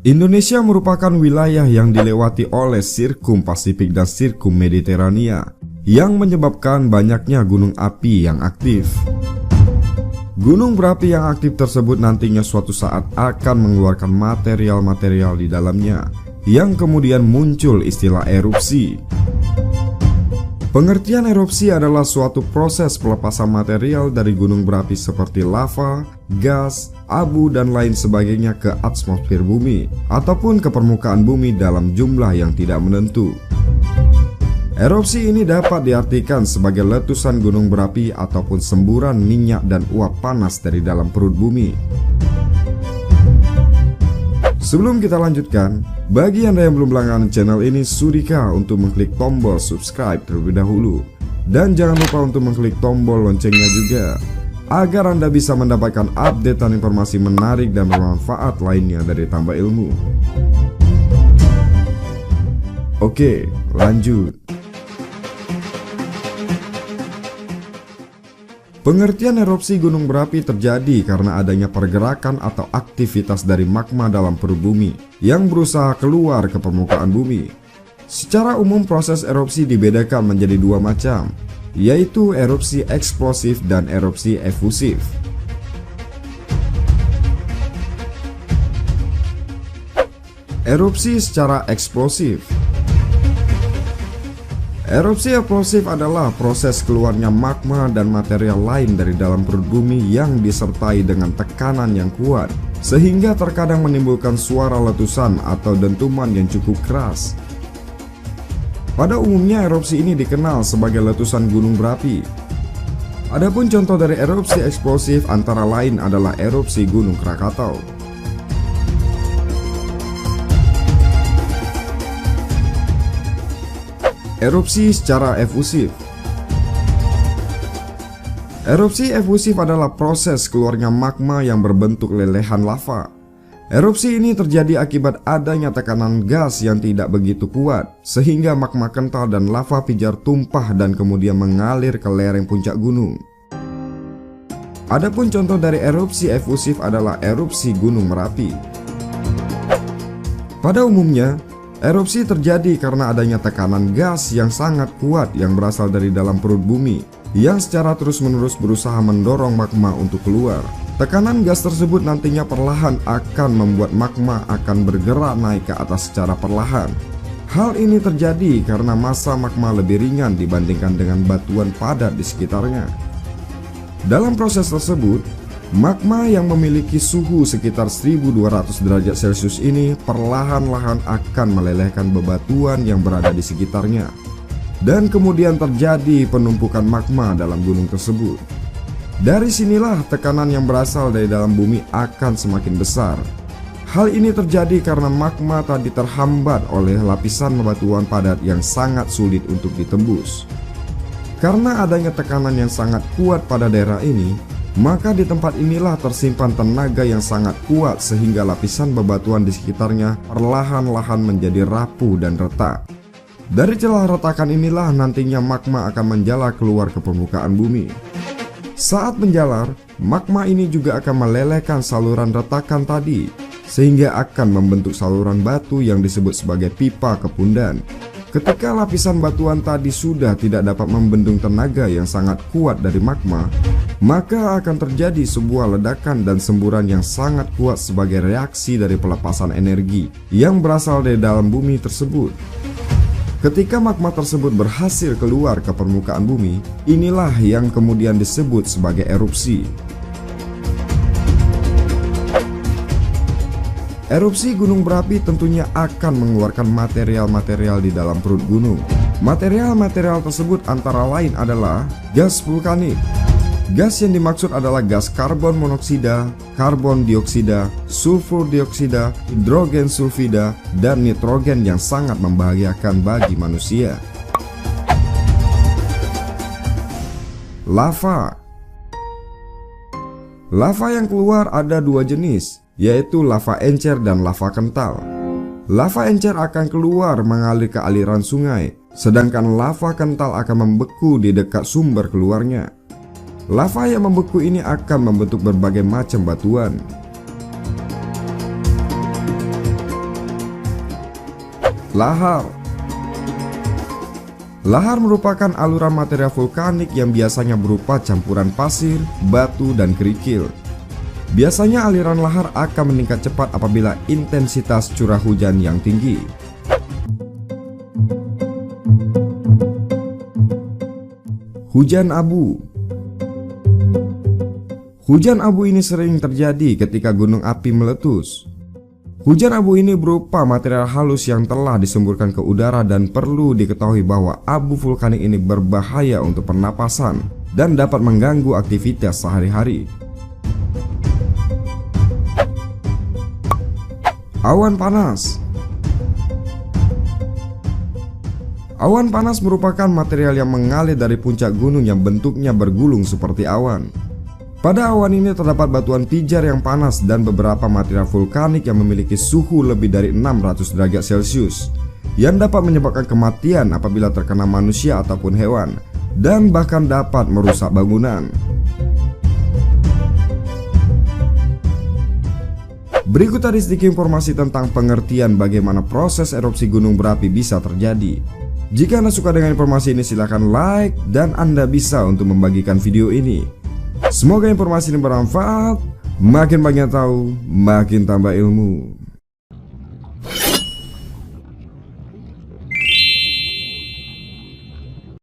Indonesia merupakan wilayah yang dilewati oleh Sirkum Pasifik dan Sirkum Mediterania, yang menyebabkan banyaknya gunung api yang aktif. Gunung berapi yang aktif tersebut nantinya suatu saat akan mengeluarkan material-material di dalamnya, yang kemudian muncul istilah erupsi. Pengertian erupsi adalah suatu proses pelepasan material dari gunung berapi seperti lava, gas, abu, dan lain sebagainya ke atmosfer bumi ataupun ke permukaan bumi dalam jumlah yang tidak menentu. Erupsi ini dapat diartikan sebagai letusan gunung berapi ataupun semburan minyak dan uap panas dari dalam perut bumi. Sebelum kita lanjutkan, bagi Anda yang belum langganan channel ini, sudika untuk mengklik tombol subscribe terlebih dahulu. Dan jangan lupa untuk mengklik tombol loncengnya juga, agar Anda bisa mendapatkan update dan informasi menarik dan bermanfaat lainnya dari Tambah Ilmu. Oke, lanjut. Pengertian erupsi gunung berapi terjadi karena adanya pergerakan atau aktivitas dari magma dalam perut bumi yang berusaha keluar ke permukaan bumi. Secara umum proses erupsi dibedakan menjadi dua macam, yaitu erupsi eksplosif dan erupsi efusif. Erupsi secara eksplosif. Erupsi eksplosif adalah proses keluarnya magma dan material lain dari dalam perut bumi yang disertai dengan tekanan yang kuat, sehingga terkadang menimbulkan suara letusan atau dentuman yang cukup keras. Pada umumnya erupsi ini dikenal sebagai letusan gunung berapi. Adapun contoh dari erupsi eksplosif antara lain adalah erupsi Gunung Krakatau. Erupsi secara efusif. Erupsi efusif adalah proses keluarnya magma yang berbentuk lelehan lava. Erupsi ini terjadi akibat adanya tekanan gas yang tidak begitu kuat, sehingga magma kental dan lava pijar tumpah dan kemudian mengalir ke lereng puncak gunung. Adapun contoh dari erupsi efusif adalah erupsi Gunung Merapi. Pada umumnya, erupsi terjadi karena adanya tekanan gas yang sangat kuat yang berasal dari dalam perut bumi, yang secara terus-menerus berusaha mendorong magma untuk keluar. Tekanan gas tersebut nantinya perlahan akan membuat magma akan bergerak naik ke atas secara perlahan. Hal ini terjadi karena massa magma lebih ringan dibandingkan dengan batuan padat di sekitarnya. Dalam proses tersebut, magma yang memiliki suhu sekitar 1200 derajat Celcius ini perlahan-lahan akan melelehkan bebatuan yang berada di sekitarnya. Dan kemudian terjadi penumpukan magma dalam gunung tersebut. Dari sinilah tekanan yang berasal dari dalam bumi akan semakin besar. Hal ini terjadi karena magma tadi terhambat oleh lapisan bebatuan padat yang sangat sulit untuk ditembus. Karena adanya tekanan yang sangat kuat pada daerah ini, maka di tempat inilah tersimpan tenaga yang sangat kuat sehingga lapisan bebatuan di sekitarnya perlahan-lahan menjadi rapuh dan retak. Dari celah retakan inilah nantinya magma akan menjalar keluar ke permukaan bumi. Saat menjalar, magma ini juga akan melelehkan saluran retakan tadi, sehingga akan membentuk saluran batu yang disebut sebagai pipa kepundan. Ketika lapisan batuan tadi sudah tidak dapat membendung tenaga yang sangat kuat dari magma, maka akan terjadi sebuah ledakan dan semburan yang sangat kuat sebagai reaksi dari pelepasan energi yang berasal dari dalam bumi tersebut. Ketika magma tersebut berhasil keluar ke permukaan bumi, inilah yang kemudian disebut sebagai erupsi. Erupsi gunung berapi tentunya akan mengeluarkan material-material di dalam perut gunung. Material-material tersebut antara lain adalah gas vulkanik. Gas yang dimaksud adalah gas karbon monoksida, karbon dioksida, sulfur dioksida, hidrogen sulfida, dan nitrogen yang sangat membahayakan bagi manusia. Lava. Lava yang keluar ada dua jenis, yaitu lava encer dan lava kental. Lava encer akan keluar mengalir ke aliran sungai, sedangkan lava kental akan membeku di dekat sumber keluarnya. Lava yang membeku ini akan membentuk berbagai macam batuan. Lahar. Lahar merupakan aluran material vulkanik yang biasanya berupa campuran pasir, batu, dan kerikil. Biasanya aliran lahar akan meningkat cepat apabila intensitas curah hujan yang tinggi. Hujan abu. Hujan abu ini sering terjadi ketika gunung api meletus. Hujan abu ini berupa material halus yang telah disemburkan ke udara, dan perlu diketahui bahwa abu vulkanik ini berbahaya untuk pernapasan dan dapat mengganggu aktivitas sehari-hari. Awan panas. Awan panas merupakan material yang mengalir dari puncak gunung yang bentuknya bergulung seperti awan. Pada awan ini terdapat batuan pijar yang panas dan beberapa material vulkanik yang memiliki suhu lebih dari 600 derajat Celcius yang dapat menyebabkan kematian apabila terkena manusia ataupun hewan, dan bahkan dapat merusak bangunan. Berikut tadi sedikit informasi tentang pengertian bagaimana proses erupsi gunung berapi bisa terjadi. Jika Anda suka dengan informasi ini, silahkan like, dan Anda bisa untuk membagikan video ini. Semoga informasi ini bermanfaat. Makin banyak tahu, makin tambah ilmu.